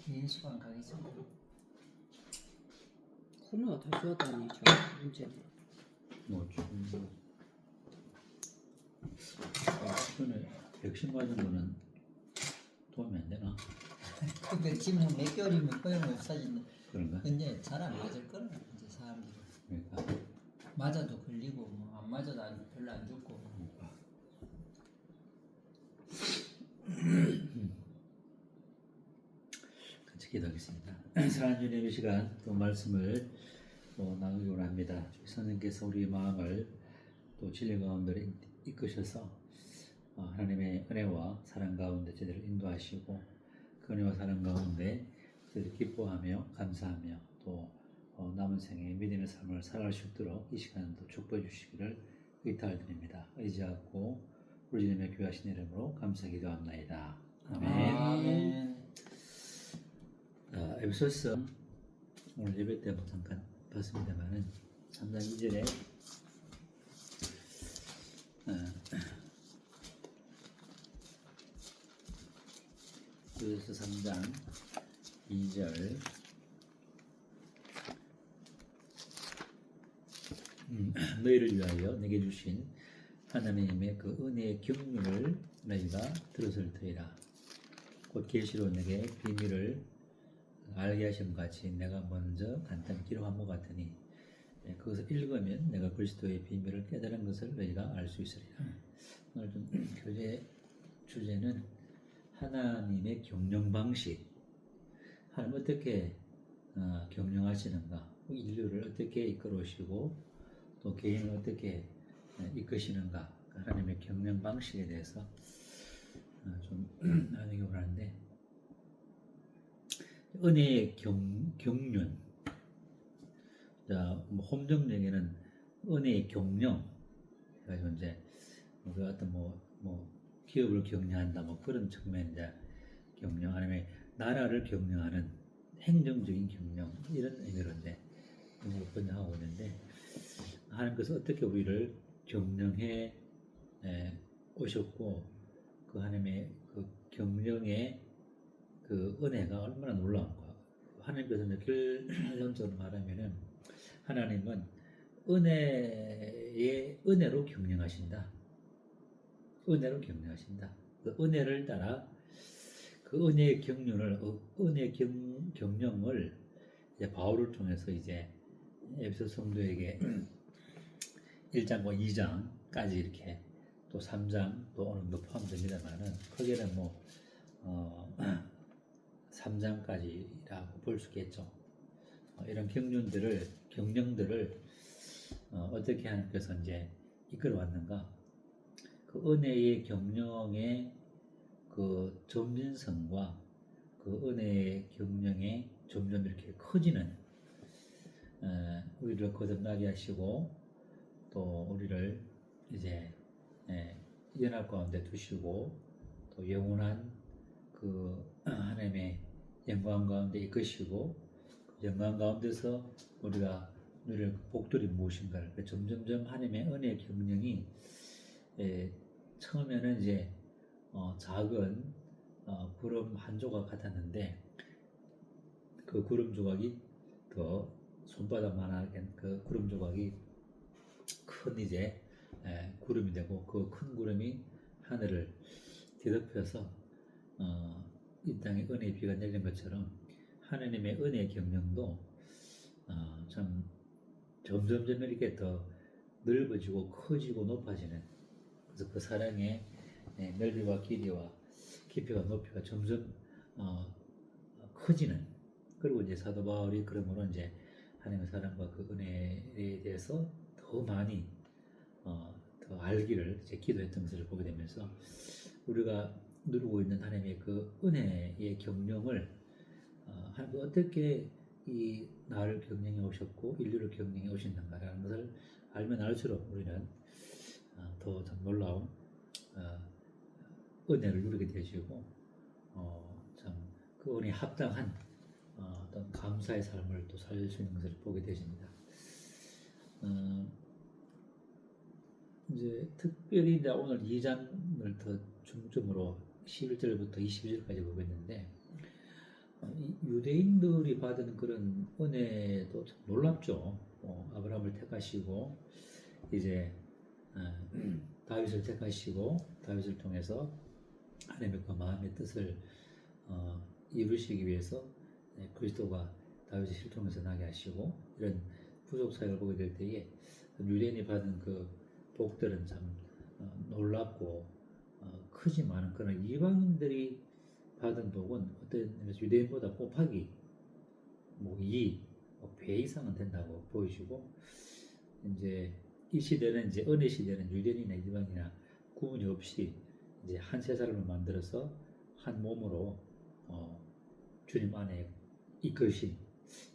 인수관 가겠죠. 코로나가 다 좋았다니 저 문제는. 뭐 지금 전에 백신 맞은 거는 도움이 안 되나? 근데 지금 몇 개월이면 소용없어진다. 그런가? 근데 잘 안 맞을 거라 이제 사람들이. 그러니까 맞아도 걸리고 뭐 안 맞아도 별로 안 좋고. 같이 기도하겠습니다. 사랑하는 주님, 이 시간 또 말씀을 나누기 원합니다. 선생님께서 우리의 마음을 또 진리 가운데 이끄셔서 하나님의 은혜와 사랑 가운데 저희들을 인도하시고 그 은혜와 사랑 가운데 저희들이 기뻐하며 감사하며 또 남은 생에 믿음의 삶을 살아갈 수 있도록 이 시간도 축복해 주시기를 의탁을 드립니다. 의지하고 우리 주님의 귀하신 이름으로 감사 기도합나이다. 아멘. 아멘. 에베소서 오늘 예배 때 잠깐 봤습니다만은 3장 2절에 에베소서 3장 2절 너희를 위하여 내게 주신 하나님의 그 은혜의 경륜을 너희가 들었을 터이라. 곧 계시로 내게 비밀을 알게 하심 같이 내가 먼저 간단히 기록한 것 같으니 그것을 읽으면 내가 그리스도의 비밀을 깨달은 것을 너희가 알 수 있으리라. 오늘 좀 교재 주제는 하나님의 경영 방식. 하나님 어떻게 경영하시는가, 인류를 어떻게 이끌어오시고 또 개인을 어떻게 이끄시는가, 하나님의 경영 방식에 대해서 좀 나누기 원하는데, 은혜의 경륜. 자, 홈정령에는 은혜의 경영. 그래서 이제 그 어떤 기업을 경영한다, 그런 측면 이제 경영, 아니면 나라를 경영하는 행정적인 경영, 이런 의미로 이제 번역하고 있는데, 하나님께서 어떻게 우리를 경영해 오셨고 그 하나님의 그 경영의 그 은혜가 얼마나 놀라운가. 하나님께서 이제 결론적으로 말하면은 하나님은 은혜로 경영하신다. 은혜로 경영하신다. 그 은혜를 따라 그 은혜의 경륜을, 은혜 경영을 이제 바울을 통해서 이제 에베소 성도에게 1장과 2장까지 이렇게 또 3장 또 어느 정도 포함됩니다만은 크게는 3장까지라고 볼 수 있겠죠. 이런 경영들을 어떻게 하나님께서 이제 이끌어 왔는가? 그 은혜의 경영의 그 점진성과 그 은혜의 경영의 점점 이렇게 커지는 우리를 거듭나게 하시고 또 우리를 이제 연합 가운데 두시고 또 영원한 그 하나님의 영광 가운데 이끄시고 그 영광 가운데서 우리가 누릴 복들이 무엇인가를 점점점 하나님의 은혜의 경영이 처음에는 이제 작은 구름 한 조각 같았는데 그 구름 조각이 더 손바닥만한 그 구름 조각이 큰 이제 구름이 되고 그 큰 구름이 하늘을 뒤덮여서 이 땅에 은혜의 비가 내리는 것처럼 하나님의 은혜의 경영도 참 점점점 이렇게 더 넓어지고 커지고 높아지는, 그래서 그 사랑의 넓이와 길이와 깊이와 높이가 점점 커지는, 그리고 이제 사도 바울이 그러므로 이제 하나님의 사랑과 그 은혜에 대해서 더 많이 더 알기를 이제 기도했던 것을 보게 되면서 우리가 누리고 있는 하나님의 그 은혜의 경영을 하나님 어떻게 이 나를 경영해 오셨고 인류를 경영해 오셨는가라는 것을 알면 알수록 우리는 더 참 놀라운 은혜를 누리게 되시고 참 그 은혜에 합당한 어떤 감사의 삶을 또 살 수 있는 것을 보게 되십니다. 이제 특별히 이제 오늘 2장을 더 중점으로 11절부터 22절까지 보겠는데 유대인들이 받은 그런 은혜도 참 놀랍죠. 아브라함을 택하시고 이제 다윗을 택하시고 다윗을 통해서 하나님의 그 마음의 뜻을 이루시기 위해서 그리스도가 다윗의 실통에서 나게 하시고 이런 부족 사역을 보게 될 때에 유대인이 받은 그 복들은 참 놀랍고 크지만 그러나 이방인들이 받은 복은 어떤 유대인보다 곱하기 뭐 2, 배 이상은 된다고 보이시고 이제 이 시대는 이제 은혜 시대는 유대인이나 이방이나 구분이 없이 이제 한 세 사람을 만들어서 한 몸으로 주님 안에 이끄신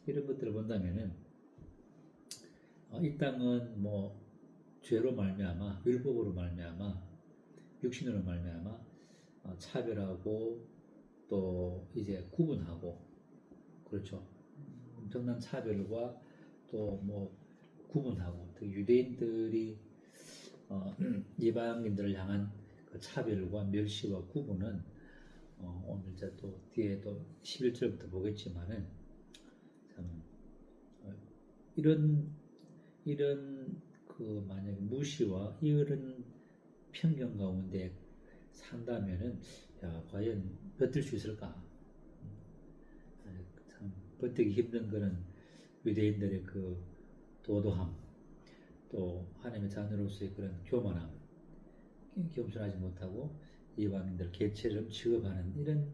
이런 것들을 본다면은 이 땅은 뭐 죄로 말미암아 율법으로 말미암아 육신으로 말미암아 차별하고 또 이제 구분하고 그렇죠. 엄청난 차별과 또 뭐 구분하고 특히 유대인들이 이방인들을 향한 그 차별과 멸시와 구분은 오늘 이제 또 뒤에 또 11절부터 보겠지만은 참 이런 그 만약에 무시와 이런 편견 가운데 산다면은 야 과연 버틸 수 있을까? 참 버티기 힘든 그런 유대인들의 그 도도함, 또 하나님의 자녀로서의 그런 교만함, 겸손하지 못하고 이방인들 개체를 취급하는 이런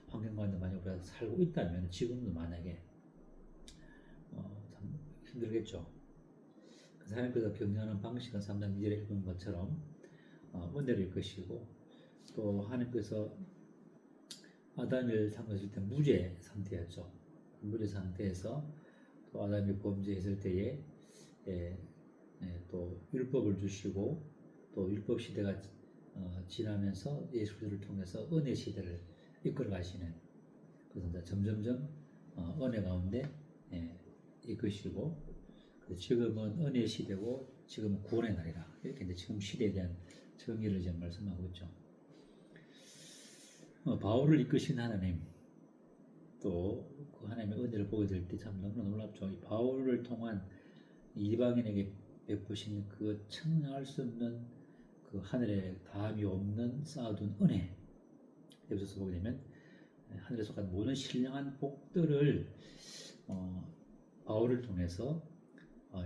환경 가운데 만약 우리가 살고 있다면 지금도 만약에 참 힘들겠죠. 그래서 하나님께서 격려하는 방식은 3장 2절에 읽은 것처럼 은혜를 것이고 또 하나님께서 아담을 삼으실 때 무죄 상태였죠. 무죄 상태에서 또 아담이 범죄했을 때에 또 율법을 주시고 또 율법 시대가 지나면서 예수 그리스도를 통해서 은혜 시대를 이끌어 가시는 그래서 이제 점점점 은혜 가운데 이끄시고 지금은 은혜 시대고 지금은 구원의 날이라 이렇게 이제 지금 시대에 대한 정의를 지금 말씀하고 있죠. 바울을 이끄신 하나님 또 그 하나님의 은혜를 보게 될 때 참 너무나 놀랍죠. 이 바울을 통한 이방인에게 베푸신 그 청량할 수 없는 그 하늘에 다함이 없는 쌓아둔 은혜 여기서 보게 되면 하늘에 속한 모든 신령한 복들을 바울을 통해서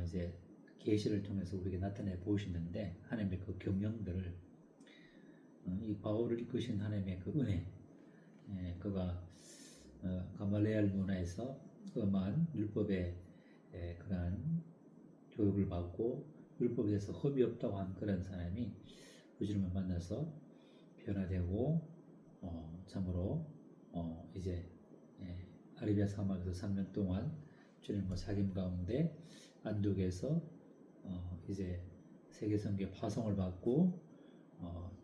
이제 계시를 통해서 우리에게 나타내 보이시는데 하나님의 그 경영들을 이 바울을 이끄신 하나님의 그 은혜 그가 가말레알 문화에서 엄한 율법의 그러한 교육을 받고 율법에 대해서 흠이 없다고 한 그런 사람이 주님을 만나서 변화되고 참으로 이제 아라비아 사막에서 3년 동안 주님과 사귐 가운데 안독에서 이제 세계 선교의 파송을 받고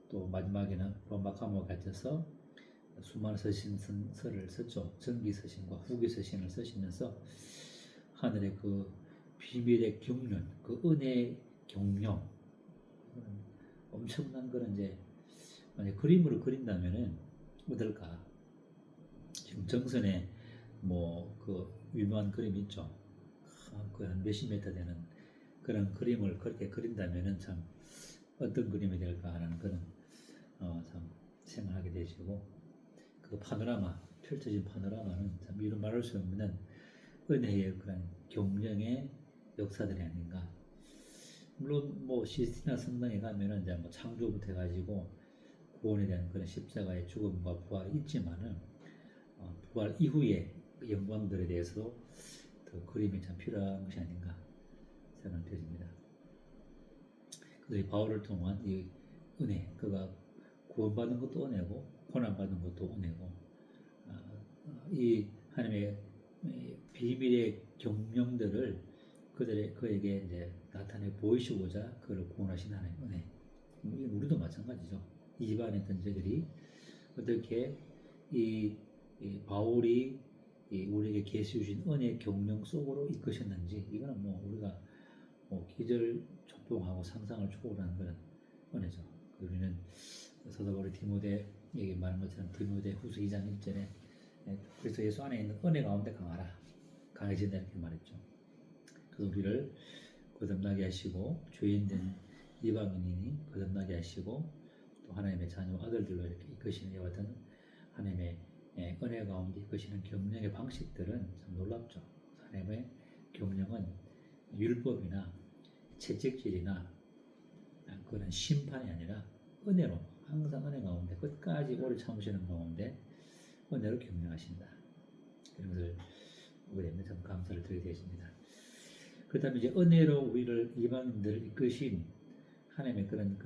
또 마지막에는 로마 감옥에 갇혀서 수많은 서신서를 썼죠. 전기 서신과 후기 서신을 쓰시면서 하늘의 그 비밀의 경륜, 그 은혜의 경영, 엄청난 그런 이제 만약 그림으로 그린다면은 어떨까? 지금 정선에 뭐 그 유명한 그림이 있죠. 그 한 몇십 미터 되는 그런 그림을 그렇게 그린다면은 참 어떤 그림이 될까 하는 그런 참 생각하게 되시고 그 파노라마 펼쳐진 파노라마는 참 이루 말할 수 없는 은혜의 그런 경영의 역사들이 아닌가. 물론 뭐 시스티나 성당에 가면은 이제 뭐 창조부터 해가지고 구원에 대한 그런 십자가의 죽음과 부활이 있지만은 부활 이후의 그 영광들에 대해서 더 그림이 참 필요한 것이 아닌가 생각되십니다. 그래서 이 바울을 통한 이 은혜, 그가 구원받은 것도 은혜고 고난받은 것도 은혜고 이 하나님의 비밀의 경명들을 그에게 이제 나타내 보이시고자 그를 구원하신 하나님의 은혜. 우리도 마찬가지죠. 이방인던 저들이 어떻게 이 바울이 우리에게 계시 주신 은혜 경영 속으로 이끄셨는지 이거는 뭐 우리가 뭐 기절초동하고 상상을 초월하는 그런 은혜죠. 우리는 사도 바울이 디모데에게 말한 것처럼 디모데 후서 2장 1절에 그리스도 예수 안에 있는 은혜 가운데 강하라. 강해진다 이렇게 말했죠. 그래서 우리를 거듭나게 하시고 죄인된 이방인이니 거듭나게 하시고 또 하나님의 자녀 아들들로 이렇게 이끄시는 이와 같은 하나님의 은혜 가운데 이끄시는 경영의 방식들은 참 놀랍죠. 하나님의 경영은 율법이나 채찍질이나 그런 심판이 아니라 은혜로 항상 은혜 가운데 끝까지 오래 참으시는 가운데 은혜로 경영하신다. 이런 것을 보게 되면 참 감사를 드리게 되십니다. 그렇다면 이제 은혜로 우리를 이방인들을 이끄신 하나님의 그런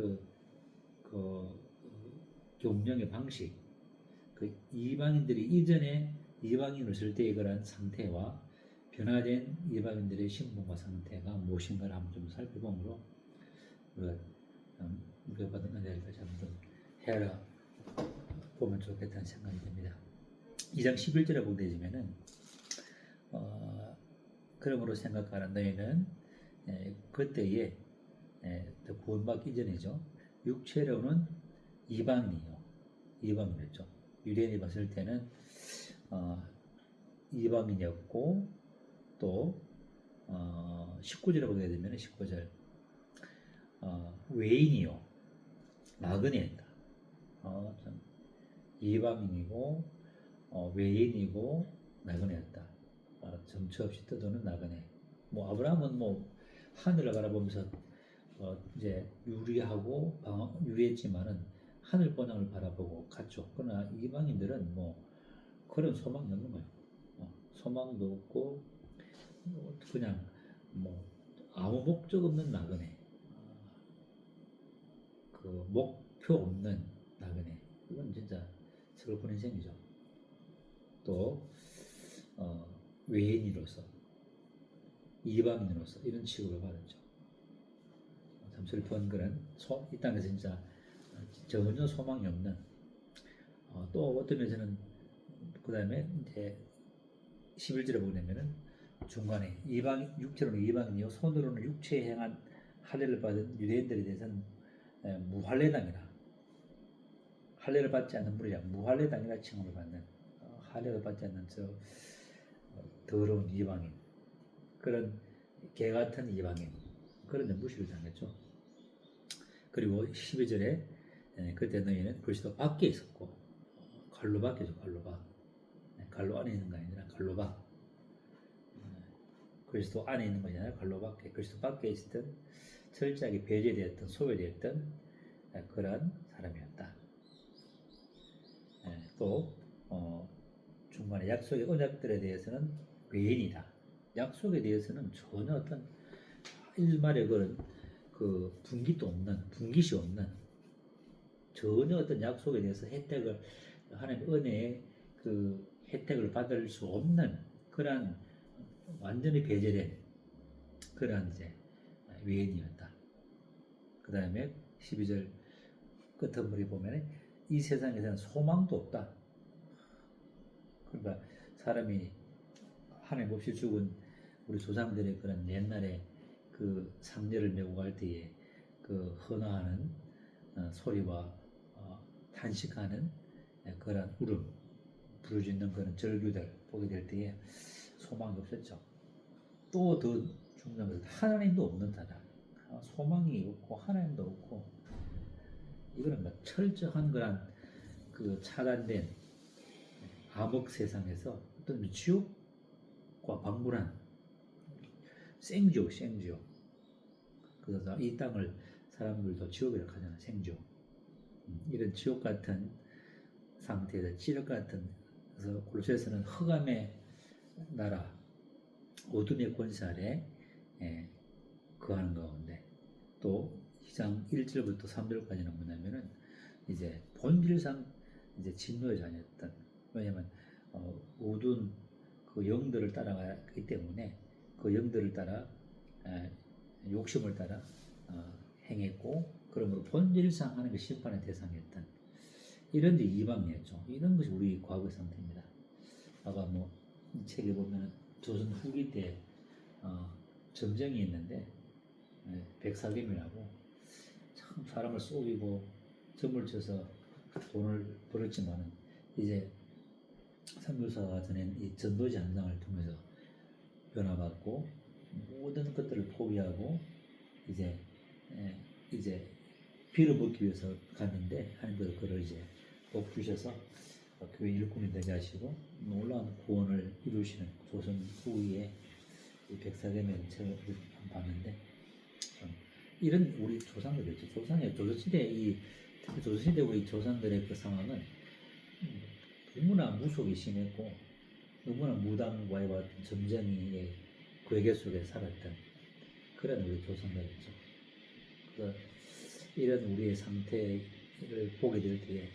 경영의 방식, 그 이방인들이 이전에 이방인을 쓸 때의 그런 상태와 변화된 이방인들의 신분과 상태가 무엇인가를 한번 좀 살펴보므로 우리가 받은 은혜를 다시 한번 헤아려 보면 좋겠다는 생각이 듭니다. 2장 11절에 보게 되면은 그러므로 생각하라 너희는 그때에 구원받기 이전이죠. 육체로는 이방인이었죠. 유대인이 봤을 때는 이방인이었고 또 19절에 보게 되면 19절 외인이요 나그네였다. 참 이방인이고 외인이고 나그네였다. 정처 없이 떠도는 나그네. 뭐 아브라함은 뭐 하늘을 바라보면서 이제 유리했지만은 하늘 번영을 바라보고 갔죠. 그러나 이방인들은 뭐 그런 소망이 없는 거예요. 소망도 없고 그냥 뭐 아무 목적 없는 나그네. 그 목표 없는 나그네. 이건 진짜 슬픈 인생이죠. 또 외인으로서 이방인으로서 이런 취급을 받았죠. 참 슬픈 그런 이 땅에서 진짜 전혀 소망이 없는 또 어떤 면에서는 그 다음에 이제 11절에 보면은 중간에 육체로는 이방인이요 손으로는 육체에 행한 할례를 받은 유대인들에 대해서는 무할례당이라 할례를 받지 않는 무리야 무할례당이라 칭함을 받는 할례를 받지 않는 저 더러운 이방인 그런 개 같은 이방인 그런 데 무시를 당했죠. 그리고 12절에 그때 너희는 그리스도 밖에 있었고 갈로 밖이죠. 갈로 안에 있는 거 아니라 갈로 밖 그리스도 안에 있는 것이 아니라 갈로 밖에 그리스도 밖에 있었던 철저하게 배제되었던 소외되었던 그런 사람이었다. 또 중간에 약속의 언약들에 대해서는 외인이다. 약속에 대해서는 전혀 어떤 일말의 그런 분깃이 없는 전혀 어떤 약속에 대해서 혜택을 하나님의 은혜의 그 혜택을 받을 수 없는 그런 완전히 배제된 그런 이제 외인이었다. 그 다음에 12절 끝머리 보면 이 세상에서는 소망도 없다. 그러니까 사람이 하나님 없이 죽은 우리 조상들의 그런 옛날에 그 상례를 메고 갈 때에 그 헌화하는 소리와 탄식하는 그런 울음, 부르짖는 그런 절규들 보게 될 때에 소망이 없었죠. 또 더 중요한 것은 하나님도 없는 사람, 소망이 없고 하나님도 없고 이거는 뭐 철저한 그런 그 차단된 암흑 세상에서 어떤 지옥과 방불한 생지옥. 그래서 이 땅을 사람들도 지옥이라고 하잖아요. 생지옥. 이런 지옥 같은 상태에서 지옥 같은 그래서 골로새서는 흑암의 나라 어둠의 권세 아래 거하는 가운데 또 2장 1절부터 3절까지는 뭐냐면은 이제 본질상 이제 진노의 자녀였던 왜냐면 어두운 그 영들을 따라가기 때문에 그 영들을 따라 욕심을 따라 행했고 그러므로 본질상 하는 그 심판의 대상이었던 이런 데 이방이었죠. 이런 것이 우리 과거의 상태입니다. 아까 뭐 이 책에 보면 조선 후기 때 점쟁이 있는데 백사김이라고 참 사람을 속이고 점을 쳐서 돈을 벌었지만은 이제 선교사가 전엔 이 전도지 현장을 통해서 변화받고 모든 것들을 포기하고 이제 이제 비를 먹기 위해서 갔는데 하나님께서 그를 이제 복 주셔서 교회 일꾼이 되게 하시고 놀라운 구원을 이루시는 조선 후기에 이 백사대면 책을 봤는데 이런 우리 조상들이죠. 조선시대 특히 조선시대 우리 조상들의 그 상황은 너무나 무속이 심했고 너무나 무당과의 같은 점쟁이의 괴계 속에 살았던 그런 우리 조상들이죠. 그래서 이런 우리의 상태를 보게 될 때에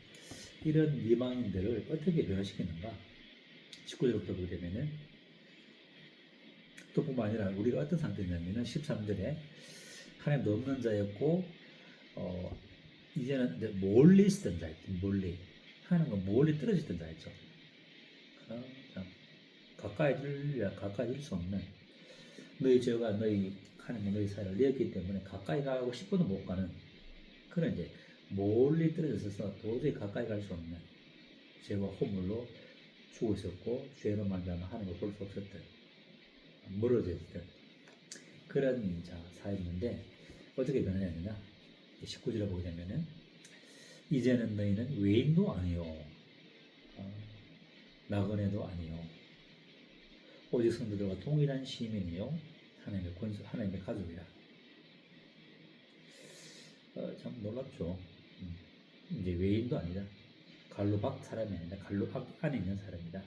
이런 미망인들을 어떻게 변화시키는가 19절부터 보게 되면은 또 뿐만 아니라 우리가 어떤 상태냐면은 13절에 하나님도 없는 자였고 이제는 이제 멀리 있었던 자였죠. 멀리 하나님과 멀리 떨어졌던 자였죠. 가까이 질 수 없는 너희 죄가 너희 하나님과 너희 사이를 내었기 때문에 가까이 가고 싶어도 못 가는 그런 이제 멀리 떨어져서 도저히 가까이 갈 수 없는 죄와 허물로 죽어 있었고 죄로 말미암아 하나님을 볼 수 없었던 멀어져 있던 그런 자 사였는데 어떻게 변하느냐 19절에 보게 되면은 이제는 너희는 외인도 아니요 나그네도 아니요 오직 성도들과 동일한 시민이요 하나님의 가족이라. 참 놀랍죠. 이제 외인도 아니라 갈로 밖 사람이 아니라 갈로 안에 있는 사람이다.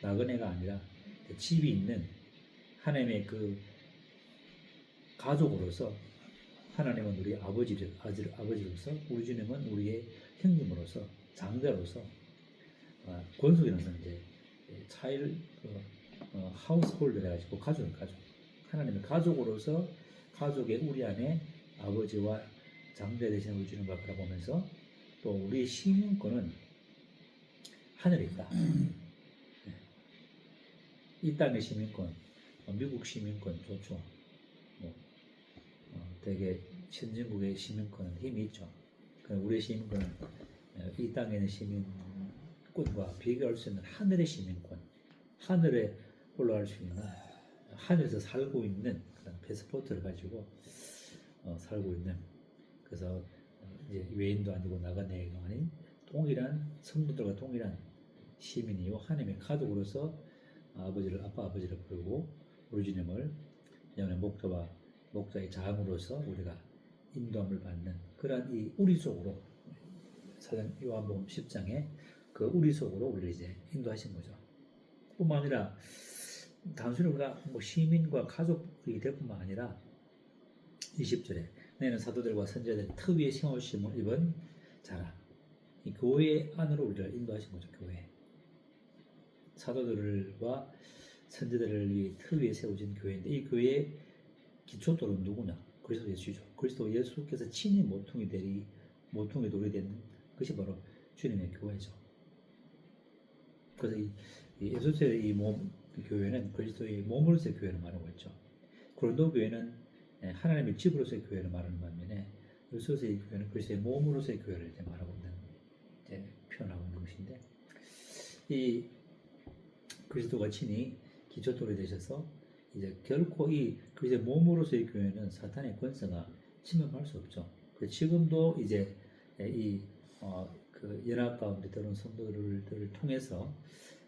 나그네가 아니라 집이 있는 하나님의 그 가족으로서 하나님은 우리 아버지로서 우리 주님은 우리의 형님으로서 장자로서 권속이라는 건 이제 차일 하우스홀드 해가지고 가족 하나님의 가족으로서 가족의 우리 안에 아버지와 장자 되신 우리 주님을 바라보면서 또 우리의 시민권은 하늘에 있다. 이 땅의 시민권, 미국 시민권 좋죠. 되게 선진국의 시민권은 힘이 있죠. 우리의 시민권은 이 땅에 있는 시민권과 비교할 수 있는 하늘의 시민권, 하늘에 올라갈 수 있는 하늘에서 살고 있는 그런 패스포트를 가지고 살고 있는 그래서 이제 외인도 아니고 나그네도 아닌 동일한 성도들과 동일한 시민이요 하나님의 가족으로서 아빠 아버지를 부르고 우리 주님을 영의 목자의 자음으로서 우리가 인도함을 받는 그러한 이 우리 속으로 사장 요한복음 10장에 그 우리 속으로 우리를 이제 인도하신 거죠. 뿐만 아니라 단순히 우리가 시민과 가족이 될 뿐만 아니라 20절에 너희는 사도들과 선지자들의 특위의 세우심을 입은 자라. 이 교회 안으로 우리를 인도하신 거죠. 교회 사도들과 선지자들을 위해 특위에 세워진 교회인데 이 교회의 기초돌은 누구냐? 그리스도 예수죠. 그리스도 예수께서 친히 모퉁이 돌이 된 것이 바로 주님의 교회죠. 그래서 이 예수의 이 교회는 그리스도의 몸으로서의 교회를 말하고 있죠. 고린도 교회는 하나님의 집으로서의 교회를 말하는 반면에 예수의 교회는 그리스도의 몸으로서의 교회를 이제 말하고 있는 표현하고 있는 것인데 이 그리스도가 친히 기초돌이 되셔서 이제 결코 이 그리스도의 몸으로서의 교회는 사탄의 권세가 침범할 수 없죠. 지금도 이제 그 연합 가운데 들어온 성도들을 통해서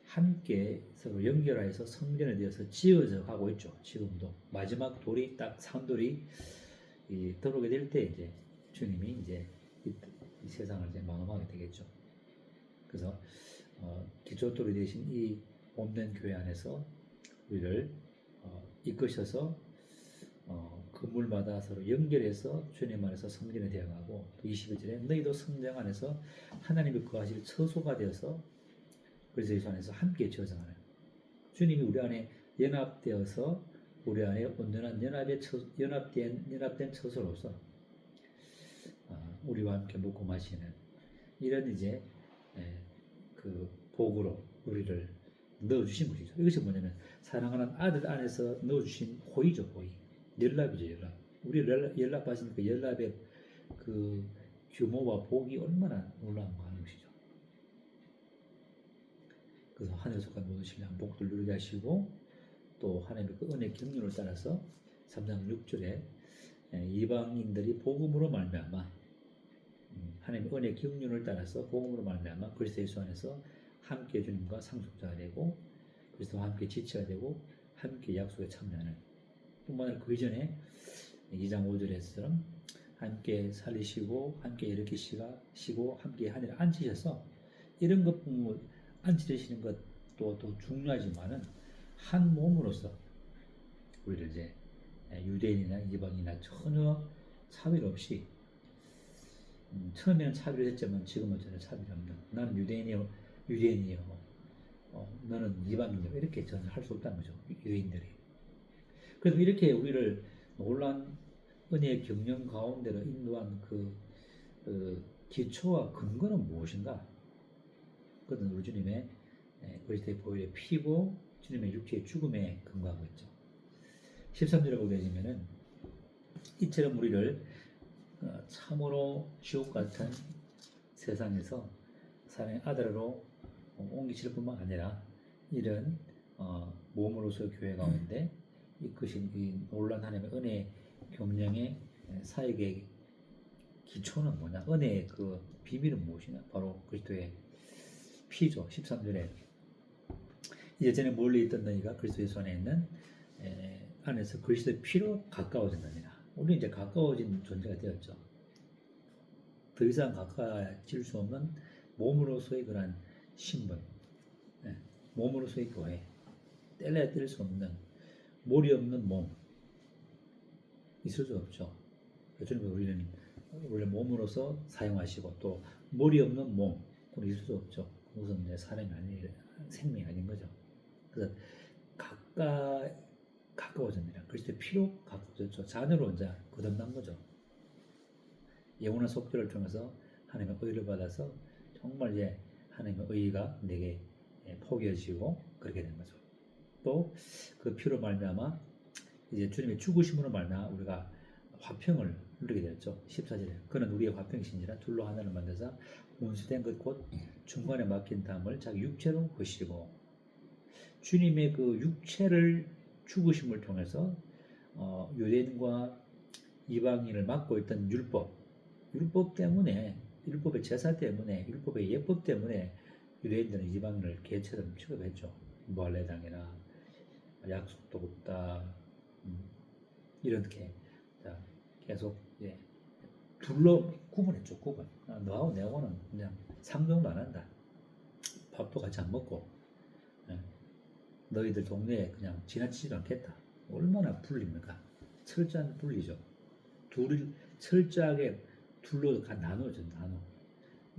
함께 서로 연결하여서 성전에 대해서 지어져 가고 있죠. 지금도 마지막 돌이 딱 산돌이 들어오게 될 때 이제 주님이 이제 이 세상을 이제 마감하게 되겠죠. 그래서 기초돌이 되신 이 몸된 교회 안에서 우리를 이끄셔서 건물마다 서로 연결해서 주님 안에서 성전에 되어가고 또 22절에 너희도 성전 안에서 하나님이 거하실 처소가 되어서 그래서 예수 안에서 함께 저장하는 주님이 우리 안에 연합되어서 우리 안에 온전한 연합된 처소로서 우리와 함께 먹고 마시는 이런 이제 그 복으로 우리를 넣어주신 것이죠. 이것이 뭐냐면 사랑하는 아들 안에서 넣어주신 호의죠. 호의. 연합이죠. 연합. 우리 연합 하시니까 연합의 그 규모와 복이 얼마나 놀라운 거 하는 것이죠. 그래서 하늘에 속한 모든 신랑 복들 누리게 하시고 또 하나님의 그 은혜 경륜을 따라서 3장 6절에 이방인들이 복음으로 말미암아 하나님의 은혜 경륜을 따라서 복음으로 말미암아 그리스도 예수 안에서 함께 주님과 상속자가 되고 그리스도와 함께 지체가 되고 함께 약속에 참여하는 뿐만 아니라 그 이전에 2장 5절에서처럼 함께 살리시고 함께 일으키시고 함께 하늘에 앉히셔서 이런 것 앉히시는 것도 더 중요하지만은 한 몸으로서 우리를 이제 유대인이나 이방인이나 전혀 차별 없이 처음에는 차별했지만 지금은 전혀 차별이 없는 나는 유대인이요 너는 이방인이요 이렇게 전혀 할 수 없다는 거죠. 유대인들이. 그래서 이렇게 우리를 놀란 은혜의 경륜 가운데로 인도한 그 기초와 근거는 무엇인가? 그것은 우리 주님의 그리스도의 보혈의 피고 주님의 육체의 죽음에 근거하고 있죠. 13절에 보게 되면은 이처럼 우리를 참으로 지옥 같은 세상에서 사랑의 아들로 옮기실 뿐만 아니라 이런 몸으로서 교회 가운데 이끄신 이 놀란 하나님의 은혜 경륜의 사역의 기초는 뭐냐? 은혜의 그 비밀은 무엇이냐? 바로 그리스도의 피죠. 13절에 이제 전에 멀리 있던 너희가 그리스도 예수 안에 있는 안에서 그리스도의 피로 가까워진다니라. 우리 이제 가까워진 존재가 되었죠. 더 이상 가까워질 수 없는 몸으로서의 그런 신분, 몸으로서의 교회, 뗄래야 뗄 수 없는 몰이 없는 몸 있을 수 없죠. 주님 우리는 원래 몸으로서 사용하시고 또 몰이 없는 몸 그건 있을 수 없죠. 그것은 이제 사람이 아닌 생명이 아닌 거죠. 그래서 가까워졌느라 그리스도의 피로 가까워졌죠. 자녀로 이제 거듭난 거죠. 영원한 속죄를 통해서 하나님의 의를 받아서 정말 이제 하나님의 의가 내게 포개어지고 그렇게 된 거죠. 또 그 피로 말미암아 이제 주님의 죽으심으로 말미암아 우리가 화평을 누리게 되었죠. 14절에 그는 우리의 화평이시니라 둘로 하나를 만드사 원수된 것 곧 중간에 막힌 담을 자기 육체로 거시고 주님의 그 육체를 죽으심을 통해서 유대인과 이방인을 막고 있던 율법 때문에 율법의 제사 때문에 율법의 예법 때문에 유대인들은 이방인을 개처럼 취급했죠. 무할례당이나 약속도 없다 이렇게 계속 둘로 구분했죠. 구분. 너하고 내하고는 그냥 상종도 안 한다. 밥도 같이 안 먹고 너희들 동네에 그냥 지나치지도 않겠다. 얼마나 불립니까? 철저한 분리죠. 둘이 철저하게 둘로 나누어져.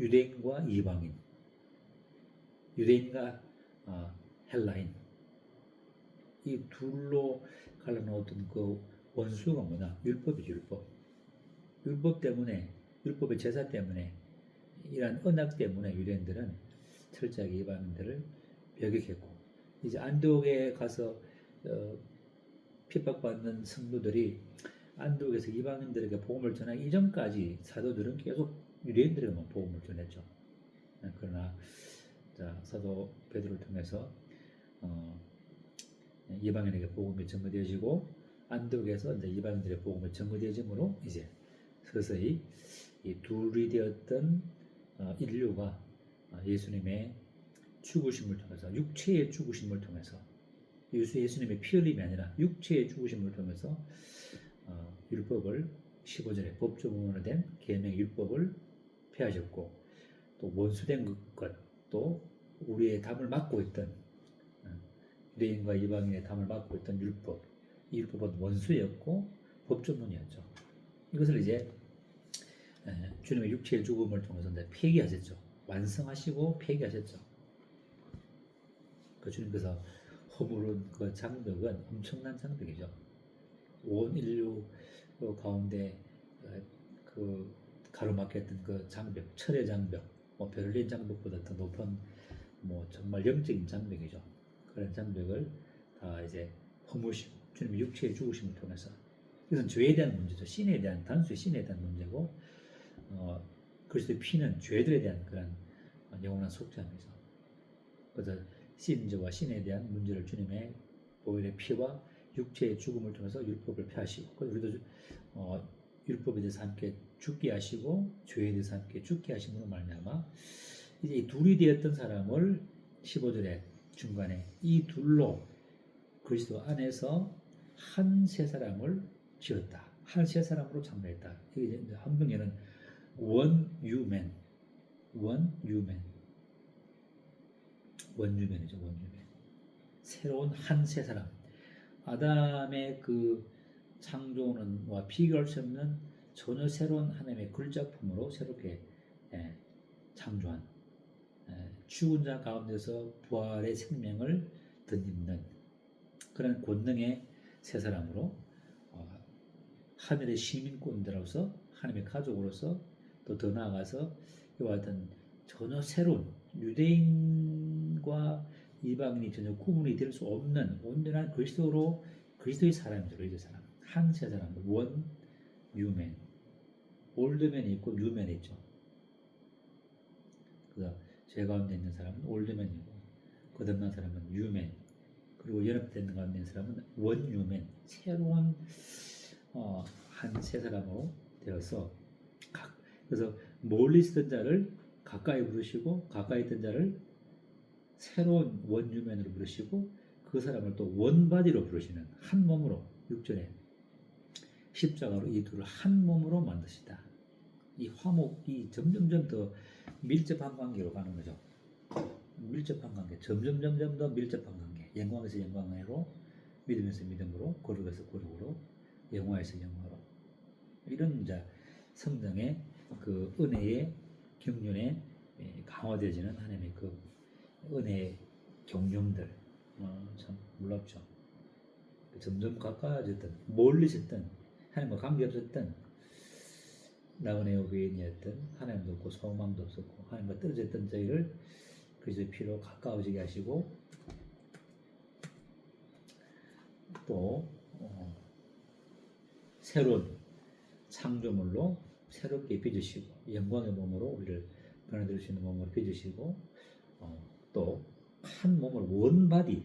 유대인과 이방인, 유대인과 헬라인 이 둘로 갈라놓았던 그 원수가 뭐냐? 율법이죠. 율법 때문에 율법의 제사 때문에 이러한 언약 때문에 유대인들은 철저하게 이방인들을 배격했고 이제 안디옥에 가서 핍박받는 성도들이 안디옥에서 이방인들에게 복음을 전하기 이전까지 사도들은 계속 유대인들에게만 복음을 전했죠. 그러나 사도 베드로를 통해서 이방인에게 복음이 전거되어지고 안디옥에서 이제 이방인들의 복음이 전거되어짐으로 이제 서서히 이 둘이 되었던 인류가 예수님의 죽으심을 통해서 육체의 죽으심을 통해서 예수님의 피 흘림이 아니라 육체의 죽으심을 통해서 율법을 15절에 법조문으로 된 계명의 율법을 폐하셨고 또 원수된 것도 우리의 담을 막고 있던 유대인과 이방인의 담을 막고 있던 율법 이 율법은 원수였고 법조문이었죠. 이것을 이제 주님의 육체의 죽음을 통해서 이제 폐기하셨죠. 완성하시고 폐기하셨죠. 그 주님께서 허물은 그 장벽은 엄청난 장벽이죠. 온 인류 가운데 그 가로막혔던 그 장벽, 철의 장벽, 베를린 장벽보다 더 높은 정말 영적인 장벽이죠. 그런 장벽을 다 이제 허무심, 주님의 육체의 죽으심을 통해서 이것은 죄에 대한 문제죠. 신에 대한 단수의 신에 대한 문제고 그리스도의 피는 죄들에 대한 그런 영원한 속죄함이죠. 그래서 신자와 신에 대한 문제를 주님의 보혈의 피와 육체의 죽음을 통해서 율법을 폐하시고, 그래서 우리도 율법에 대해서 함께 죽게 하시고 죄에 대해서 함께 죽게 하심으로 말미암아 이제 이 둘이 되었던 사람을 15절에 중간에 이 둘로 그리스도 안에서 한 세 사람을 지었다. 한 세 사람으로 창조했다. 이게 이제 한병에는 원유맨이죠. 원유맨. 새로운 한 세 사람. 아담의 그 창조는와 비교할 수 없는 전혀 새로운 하나님의 글작품으로 새롭게 창조한 죽은 자 가운데서 부활의 생명을 덧입는 그런 권능의 세 사람으로 하늘의 시민권자로서 하나님의 가족으로서 또 더 나아가서 이와 같은 전혀 새로운 유대인과 이방인이 전혀 구분이 될 수 없는 온전한 그리스도의 사람이죠. 이제 사람 한 세 사람 원 뉴맨 올드맨이 있고 뉴맨이 있죠. 그래서 제 가운데 있는 사람은 올드맨이고 거듭난 사람은 뉴맨 그리고 연합된 가운데 있는 사람은 원뉴맨 새로운 한 세 사람으로 되어서 그래서 멀리 있던 자를 가까이 부르시고 가까이 있던 자를 새로운 원유맨으로 부르시고 그 사람을 또 원바디로 부르시는 한 몸으로 6절에 십자가로 이 둘을 한 몸으로 만드시다. 이 화목이 점점점 더 밀접한 관계로 가는 거죠. 밀접한 관계, 점점 더 밀접한 관계. 영광에서 영광으로, 믿음에서 믿음으로, 거룩에서 거룩으로, 영화에서 영화로. 이런 이제 성장의 그 은혜의 경륜에 강화되어지는 하나님의 그 은혜의 경륜들 참 놀랍죠. 점점 가까워졌던 멀리졌던 하나님과 관계없었던 나그네 외인이었던 하나님도 없고 소망도 없었고 하나님과 떨어졌던 저희를 그리스도의 피로 가까워지게 하시고 또 새로운 창조물로 새롭게 빚으시고 영광의 몸으로 우리를 변화될 수 있는 몸으로 빚으시고 또 한 몸을 원바디는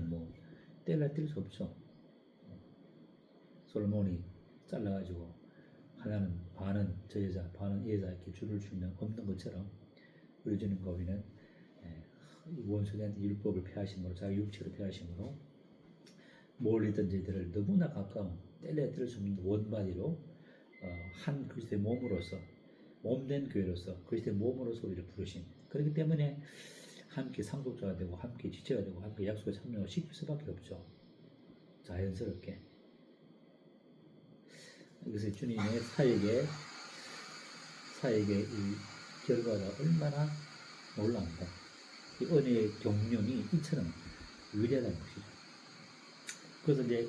뭐 뗄라 뗄 수 없죠. 솔몬이 잘라가지고 하나는 반은 저 여자 반은 이 여자 이렇게 줄을 수 있는 없는 것처럼 우리 주님 거기는 원수들한테 율법을 폐하심으로 자기 육체를 폐하심으로 멀리 있던 저희들을 너무나 가까운 뗄래야 뗄 수 없는 원바디로 한 그리스도의 몸으로서 몸된 교회로서 그리스도의 몸으로서 우리를 부르신 그렇기 때문에 함께 상속자가 되고 함께 지체가 되고 함께 약속에 참여를 시킬 수밖에 없죠. 자연스럽게 이것이 주님의 사역의 이 결과가 얼마나 놀라운가. 이 은혜의 경륜이 이처럼 위대하다는 것이죠. 그래서 이제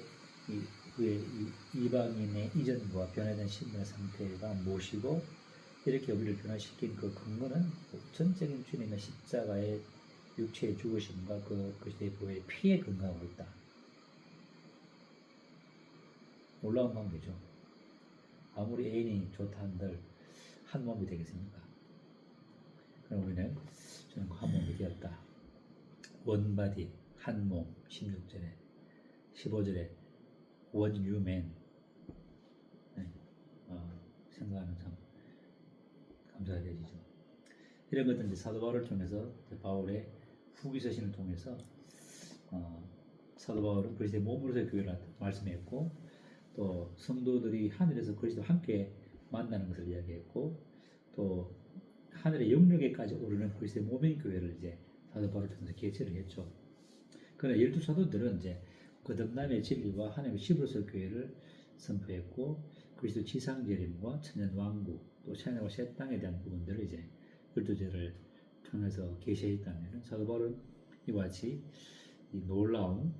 이방인의 이전과 변화된 신분의 상태가 무엇이고 이렇게 우리를 변화시킨 그 근거는 전적인 주님의 십자가의 육체의 죽으심과 그 그리스도의 보혈의 피에 근거하고 있다. 놀라운 관계죠. 아무리 애인이 좋다 한들 한 몸이 되겠습니까? 그럼 우리는 저는 한 몸이 되었다. 원바디 한 몸 16절에 15절에 원유맨 생각하면 참 감사가 되지죠. 이런 것들 이제 사도 바울을 통해서 바울의 후기 서신을 통해서 사도 바울은 그리스도의 몸으로서의 교회를 말씀했고 또 성도들이 하늘에서 그리스도와 함께 만나는 것을 이야기했고 또 하늘의 영역에까지 오르는 그리스도의 몸인 교회를 이제 사도 바울을 통해서 개최를 했죠. 그러나 12사도들은 이제 거듭남의 진리와 하나님의 집으로서의 교회를 선포했고 그리스도 지상재림과 천년 왕국 또 천년과 새 땅에 대한 부분들을 이제 12제를 통해서 계시했다면 사도 바울은 이와 같이 이 놀라운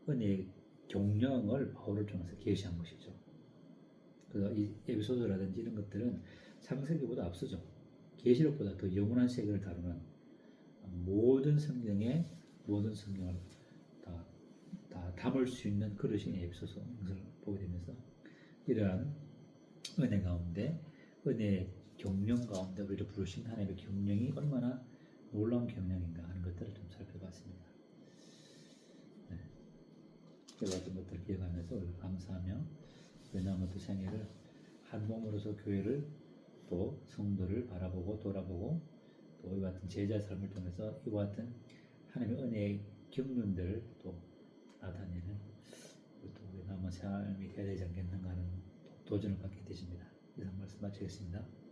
은혜의 경영을 바울을 통해서 계시한 것이죠. 그래서 이 에피소드라든지 이런 것들은 창세기보다 앞서죠. 계시록보다 더 영원한 세계를 다루는 모든 성경을 다 담을 수 있는 그릇인 에피소드 것을 보게 되면서 이러한 은혜 가운데 은혜의 경륜 가운데 우리를 부르신 하나님의 경륜이 얼마나 놀라운 경영인가 하는 것들을 좀 살펴봤습니다. 네. 이와 같은 것들을 기억하면서 우리가 감사하며 왜냐하면 생애를 한 몸으로서 교회를 또 성도를 바라보고 돌아보고 또 이와 같은 제자 삶을 통해서 이와 같은 하나님의 은혜의 경륜들 또 나타내는 또 우리 남은 삶이 해야 되지 않겠는가 하는 도전을 갖게 되십니다. 이상 말씀 마치겠습니다.